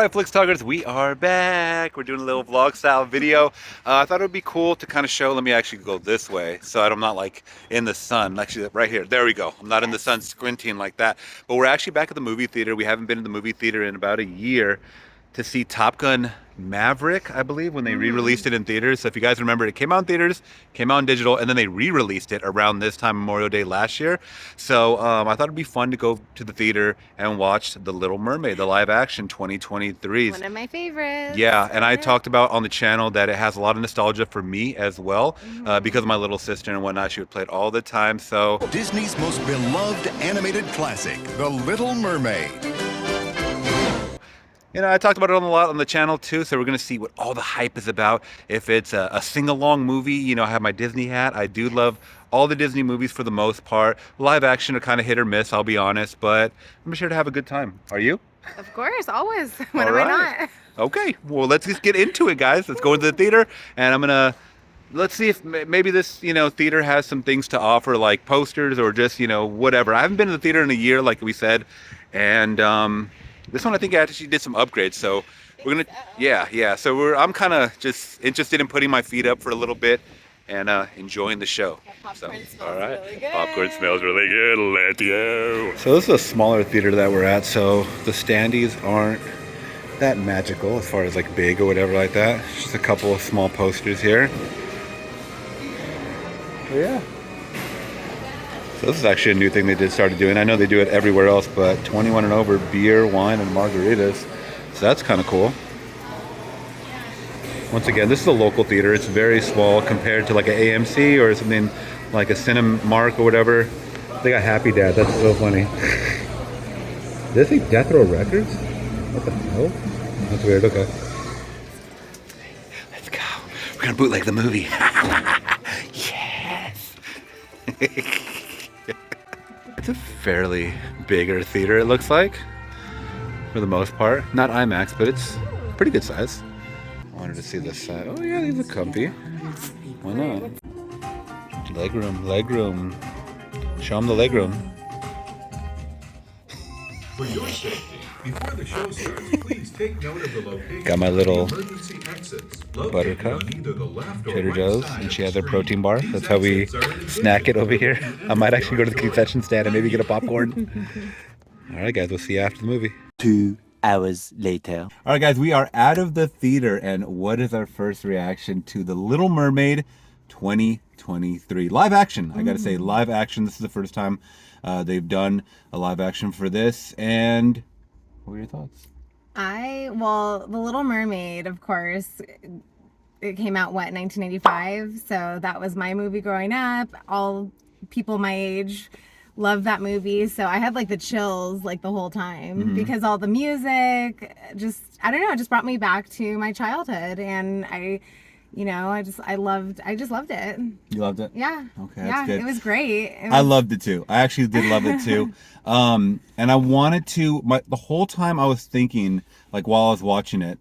Alright, Flix Talkers, we are back. We're doing a little vlog style video. I thought it would be cool to kind of show, let me actually go this way so I'm not like in the sun. Actually, right here, there we go. I'm not in the sun squinting like that. But we're actually back at the movie theater. We haven't been in the movie theater in about a year to see Top Gun Maverick, I believe, when they re-released it in theaters. So if you guys remember, it came out in theaters, came out in digital, and then they re-released it around this time, Memorial Day last year. So I thought it'd be fun to go to the theater and watch The Little Mermaid, the live action 2023. One of my favorites. Yeah, and I talked about on the channel that it has a lot of nostalgia for me as well, because of my little sister and whatnot. She would play it all the time. So Disney's most beloved animated classic, The Little Mermaid. you know, I talked about it a lot on the channel too, so we're going to see what all the hype is about. If it's a sing-along movie, you know, I have my Disney hat. I do love all the Disney movies for the most part. Live action are kind of hit or miss, I'll be honest, but I'm sure to have a good time. Are you? Of course, always. When All am I right. not? Okay, well, let's just get into it, guys. Let's go into the theater, and let's see if maybe this, you know, theater has some things to offer, like posters or just, you know, whatever. I haven't been to the theater in a year, like we said, and this one I think actually did some upgrades, so we're gonna, yeah. So I'm kind of just interested in putting my feet up for a little bit and enjoying the show. So, all right, really good. popcorn smells really good. Let go. So this is a smaller theater that we're at, so the standees aren't that magical as far as like big or whatever like that. Just a couple of small posters here. But yeah. So this is actually a new thing they started doing. I know they do it everywhere else, but 21 and over beer, wine, and margaritas. So that's kind of cool. Once again, this is a local theater. It's very small compared to like an AMC or something like a Cinemark or whatever. They got Happy Dad. That's so funny. Did they say Death Row Records? What the hell? That's weird. Okay. Let's go. We're gonna bootleg the movie. Yes. It's a fairly bigger theater, it looks like, for the most part. Not IMAX, but it's pretty good size. I wanted to see this side. Oh yeah, these are comfy. Why not? Legroom. Show them the legroom. For your safety, before the show starts, please take note of the location. Got my little of the emergency exits located Buttercup, on either the left or Trader right Joe's, side and of she the has their screen. protein bar. These That's how we exits are snack it over here. I might actually go to the individual. concession stand and maybe get a popcorn. All right, guys, we'll see you after the movie. 2 hours later. All right, guys, we are out of the theater, and what is our first reaction to The Little Mermaid 2023? Live action, I gotta say, live action. This is the first time they've done a live action for this, and what were your thoughts? Well, The Little Mermaid, of course, it came out, 1985? So that was my movie growing up. All people my age loved that movie. So I had like the chills like the whole time because all the music just, I don't know, it just brought me back to my childhood. And I just loved it. You loved it? Yeah. Okay, yeah, that's good. it was great. I loved it too. I actually did love it too. And I wanted to, the whole time I was thinking, like while I was watching it,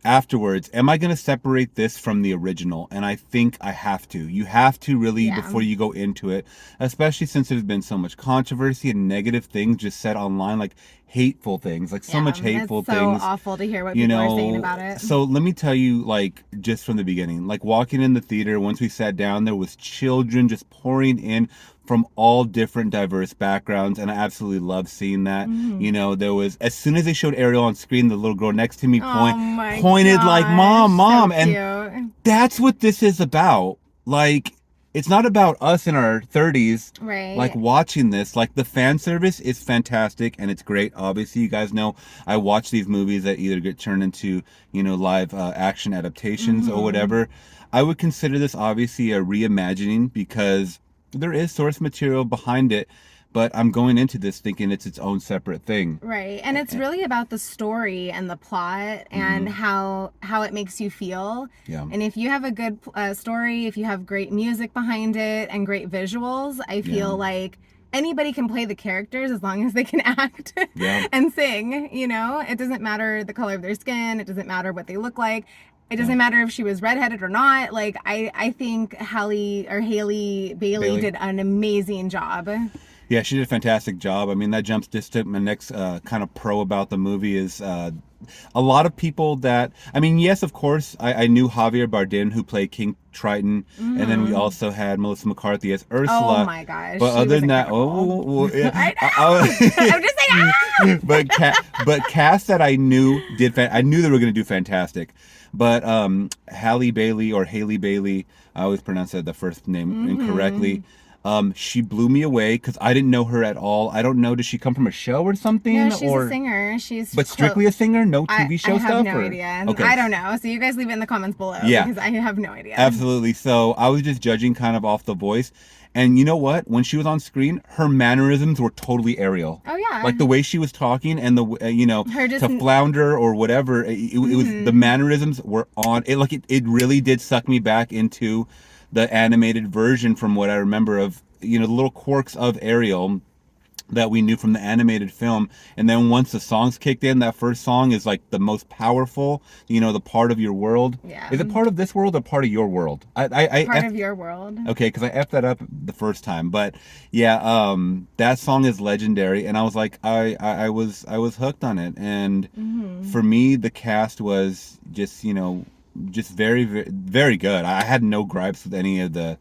afterwards, am I going to separate this from the original? And I think I have to. You have to really, before you go into it, especially since there's been so much controversy and negative things just said online, like hateful things, like so much hateful it's so things. awful to hear what people are saying about it. So let me tell you, like, just from the beginning, like walking in the theater, once we sat down, there was children just pouring in from all different diverse backgrounds, and I absolutely love seeing that. You know, there was, as soon as they showed Ariel on screen, the little girl next to me pointed like, mom, so and cute. that's what this is about. Like, it's not about us in our 30s, Right. like watching this. Like, the fan service is fantastic and it's great. Obviously, you guys know I watch these movies that either get turned into, you know, live action adaptations or whatever. I would consider this obviously a reimagining because there is source material behind it, but I'm going into this thinking it's its own separate thing. Right. And it's really about the story and the plot and how it makes you feel. Yeah. And if you have a good story, if you have great music behind it and great visuals, I feel like anybody can play the characters as long as they can act and sing, you know? It doesn't matter the color of their skin. It doesn't matter what they look like. It doesn't matter if she was redheaded or not. Like, I think Halle Bailey did an amazing job. Yeah, she did a fantastic job. I mean, that jumps just to my next kind of pro about the movie is a lot of people that, I mean, yes, of course, I knew Javier Bardem, who played King Triton, and then we also had Melissa McCarthy as Ursula. Oh my gosh. But she other was than that, incredible. well, yeah, I know. I'm just saying, but cast that I knew I knew they were going to do fantastic. But Halle Bailey or Haley Bailey, I always pronounce the first name incorrectly. She blew me away because I didn't know her at all. I don't know. Does she come from a show or something? No, she's a singer. But strictly a singer? No TV show I stuff? have no idea. Okay. I don't know. So you guys leave it in the comments below. Yeah. Because I have no idea. Absolutely. So I was just judging kind of off the voice. And you know what? When she was on screen, her mannerisms were totally Ariel. Oh, yeah. Like the way she was talking and Her just to flounder or whatever, it was the mannerisms were on. It really did suck me back into the animated version from what I remember of, the little quirks of Ariel that we knew from the animated film. And then once the songs kicked in, that first song is like the most powerful, the part of your world. Yeah. Is it part of this world or part of your world? Part of your world. Okay, because I effed that up the first time. But yeah, that song is legendary. And I was like, I was hooked on it. And for me, the cast was just, just very, very, very good. I had no gripes with any of the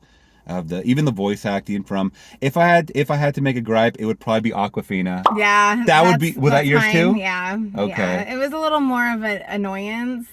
even the voice acting from. If I had to make a gripe, it would probably be Aquafina. Yeah. Was that yours mine. too? Yeah. Okay. Yeah. It was a little more of an annoyance,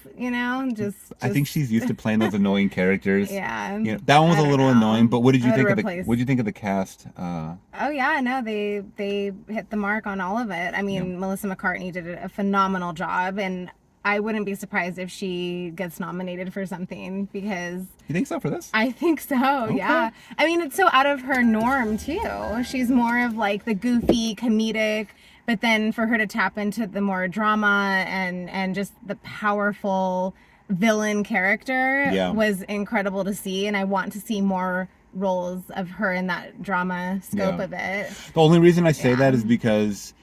just I think she's used to playing those annoying characters. Yeah. That one was a little annoying, but what did you I think would of replace- what did you think of the cast? Oh yeah, no, they hit the mark on all of it. I mean, Melissa McCarthy did a phenomenal job, and I wouldn't be surprised if she gets nominated for something because You think so for this? I think so, yeah. I mean, it's so out of her norm too. She's more of like the goofy, comedic, but then for her to tap into the more drama and just the powerful villain character was incredible to see, and I want to see more roles of her in that drama scope of it. The only reason I say that is because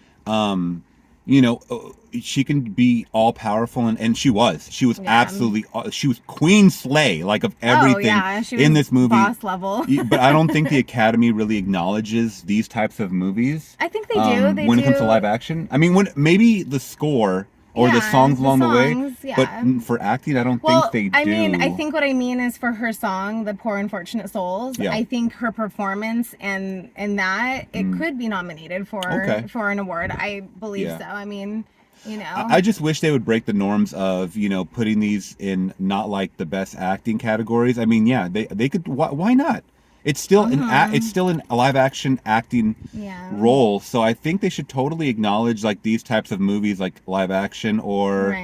she can be all powerful, and she was absolutely, she was Queen Slay, like of everything she was in this movie, boss level. But I don't think the Academy really acknowledges these types of movies. I think they do. When it comes to live action. I mean, when maybe the score or the songs along the way, but for acting, I don't think they do. I mean, I think what I mean is for her song, "The Poor Unfortunate Souls." I think her performance and that it could be nominated for an award. I believe so. I mean, I just wish they would break the norms of putting these in not like the best acting categories. I mean, they could. Why not? It's still it's still an live action acting role, so I think they should totally acknowledge like these types of movies, like live action or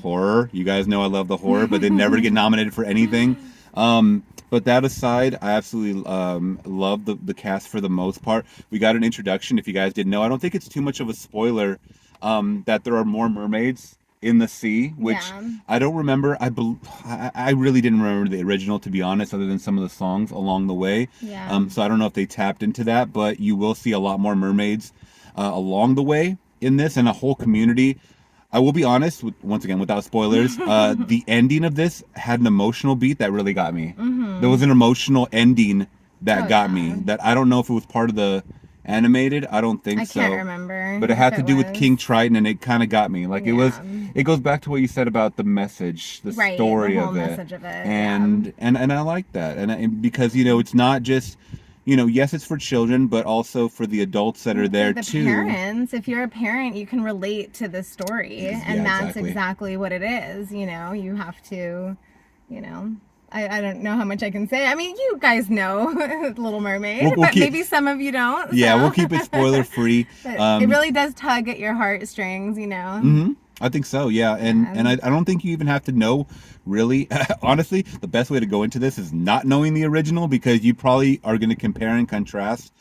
horror. You guys know I love the horror, but they never get nominated for anything. But that aside, I absolutely love the cast for the most part. We got an introduction. If you guys didn't know, I don't think it's too much of a spoiler that there are more mermaids in the sea, which I don't remember. I really didn't remember the original, to be honest, other than some of the songs along the way. So I don't know if they tapped into that, but you will see a lot more mermaids along the way in this, and a whole community. I will be honest, once again, without spoilers, the ending of this had an emotional beat that really got me. There was an emotional ending that got me, that I don't know if it was part of the animated. I don't think so. I can't remember. But it had to do with King Triton, and it kind of got me. Like it goes back to what you said about the message, the story the whole of it. message of it. And I like that. And because it's not just yes, it's for children, but also for the adults that are there too. Parents, if you're a parent, you can relate to the story, and that's exactly what it is. You have to, I don't know how much I can say. I mean, you guys know Little Mermaid, but maybe some of you don't. Yeah, we'll keep it spoiler free. It really does tug at your heartstrings, I think so, yeah. And I don't think you even have to know, really. Honestly, the best way to go into this is not knowing the original, because you probably are going to compare and contrast.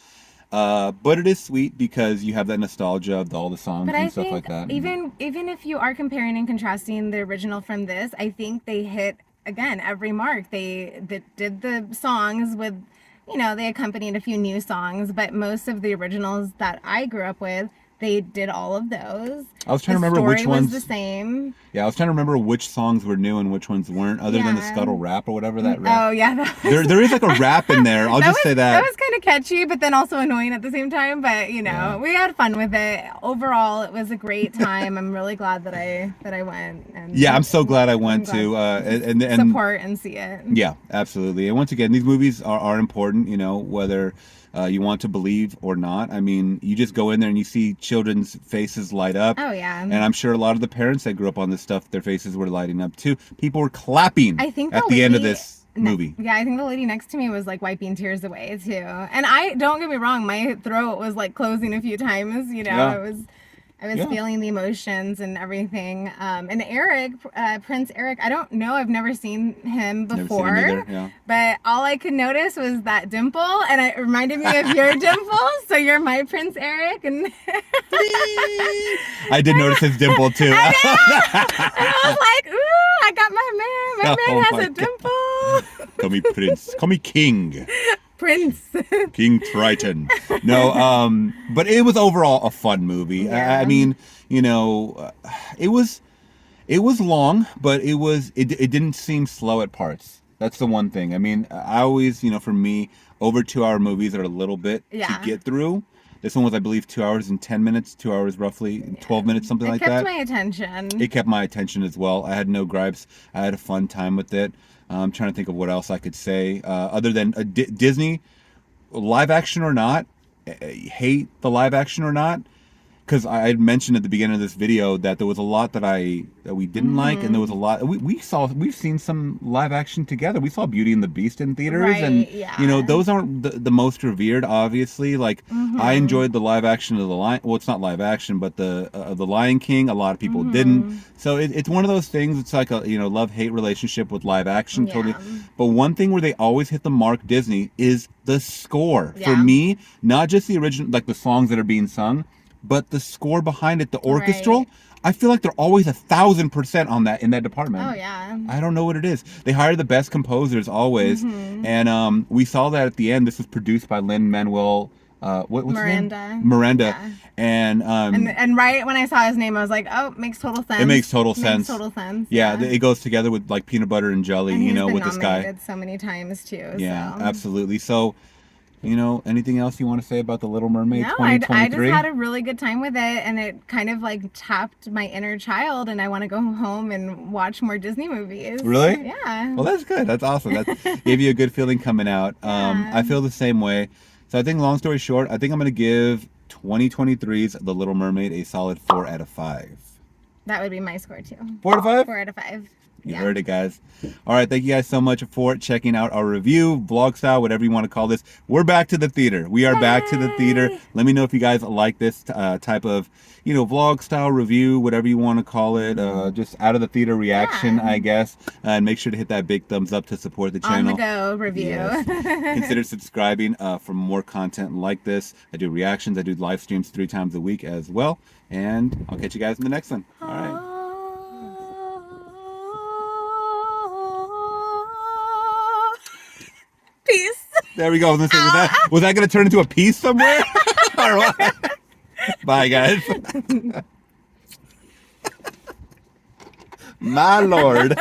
But it is sweet because you have that nostalgia of all the songs and stuff like that. Even if you are comparing and contrasting the original from this, I think they hit, again, every mark. They did the songs with, they accompanied a few new songs, but most of the originals that I grew up with, they did all of those. I was trying to remember which ones. Was the same. Yeah, I was trying to remember which songs were new and which ones weren't, other than the Scuttle rap or whatever that rap. Oh yeah, there is like a rap in there. I'll just say that. That was kind of catchy, but then also annoying at the same time. But you know, we had fun with it. Overall, it was a great time. I'm really glad that I went. And Yeah, I'm so glad I went to and support and see it. Yeah, absolutely. And once again, these movies are important. You know, whether you want to believe or not. I mean, you just go in there and you see children's faces light up. Oh yeah. And I'm sure a lot of the parents that grew up on this stuff, their faces were lighting up too. People were clapping. I think at the end of this movie. Yeah, I think the lady next to me was like wiping tears away too. And I don't get me wrong, my throat was like closing a few times. You know, I was feeling the emotions and everything. And Eric, Prince Eric, I don't know. I've never seen him before. Never seen him either, yeah. But all I could notice was that dimple, and it reminded me of your dimple. So you're my Prince Eric, and I did notice his dimple too. I know. And I was like, ooh, I got my man. My man has a dimple. Call me Prince. Call me King. Prince. King Triton. No, but it was overall a fun movie. Yeah. I mean, you know, it was long, but it didn't seem slow at parts. That's the one thing. I mean, I always, you know, for me, over 2-hour movies are a little bit to get through. This one was, I believe, 2 hours and 10 minutes, 2 hours roughly, 12 minutes, something like that. It kept my attention. It kept my attention as well. I had no gripes. I had a fun time with it. I'm trying to think of what else I could say. Other than Disney, live action or not, hate the live action or not, because I had mentioned at the beginning of this video that there was a lot that we didn't like, and there was a lot we've seen some live action together. We saw Beauty and the Beast in theaters, and you know, those aren't the most revered, obviously. Like I enjoyed the live action of the Lion. Well, it's not live action, but the Lion King. A lot of people didn't. So it's one of those things. It's like a love-hate relationship with live action. Totally. But one thing where they always hit the mark, Disney, is the score. For me, not just the original, like the songs that are being sung, but the score behind it, the orchestral. I feel like they're always 1,000% on that in that department. Oh yeah. I don't know what it is. They hire the best composers always, and we saw that at the end. This was produced by Lin-Manuel. What's Miranda. his name? Miranda. Yeah. And right when I saw his name, I was like, oh, makes total sense. It makes total sense. Makes total sense. Yeah, it goes together with like peanut butter and jelly. And you know, he's been with this guy. nominated so many times too. Yeah, so. absolutely. So. You know, anything else you want to say about The Little Mermaid 2023? I just had a really good time with it, and it kind of like tapped my inner child, and I want to go home and watch more Disney movies. Really? Yeah. Well, that's good. That's awesome. That gave you a good feeling coming out. I feel the same way. So I think, long story short, I think I'm going to give 2023's The Little Mermaid a solid 4 out of 5. That would be my score too. 4 out of 5? 4 out of 5. You heard it, guys. All right, thank you guys so much for checking out our review, vlog style, whatever you want to call this. We're back to the theater. We are back to the theater. Let me know if you guys like this type of, vlog style review, whatever you want to call it. Just out of the theater reaction, I guess. And make sure to hit that big thumbs up to support the channel. On the go review. Yes. Consider subscribing for more content like this. I do reactions. I do live streams 3 times a week as well. And I'll catch you guys in the next one. All right. Peace. There we go. Was that going to turn into a piece somewhere? Or what? Bye, guys. My Lord.